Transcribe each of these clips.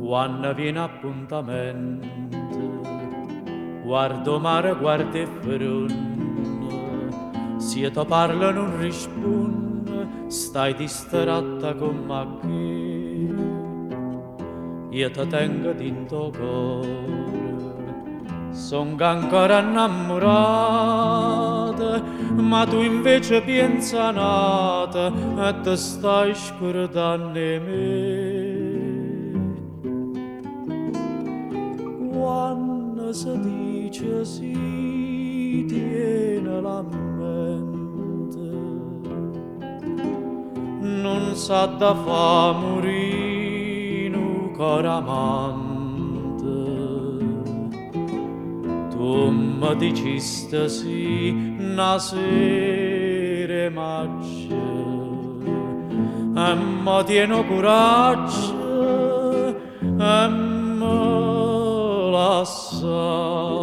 quando viene appuntamento, guardo mare, guardo e frunno, se ti parla non rispondo, stai distratta con me che io ti tengo dentro cuore, son ancora innamorata, ma tu invece pensa nata e ti stai scordando di me. Quando si dice si tiene la mente, non sa da fa morire un cor amante. Tu mi dicesti sì una sera maccia e mi tieno coraggio e mi lassa.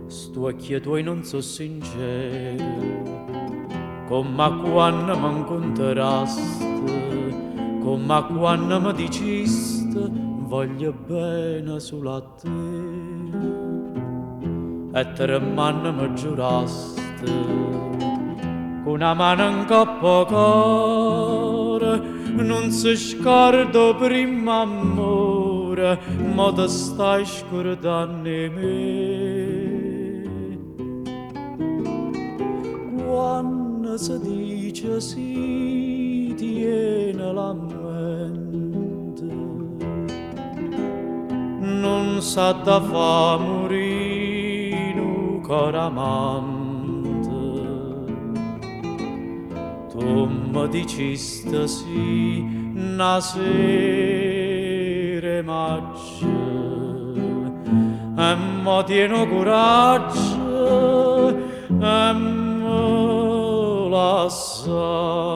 Stu occhi tuoi non so sinceri, come quando mi incontrasti, come quando mi dicisti voglio bene solo a te. E tre mani mi giurasti, con una mano in coppa cuore, non si scorda prima amore, ma ti stai scordando di me. Quando si dice si tiene la mente, non sa da fa morire un cor amante. Tu mi dicesti sì una sera maccia e mi tieno coraggio e mi lassa.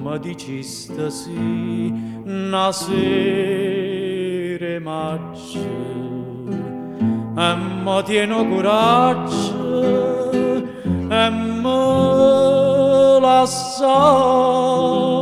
Mi dicesti sì una sera maccia e mi tieno coraggio e mi lassa.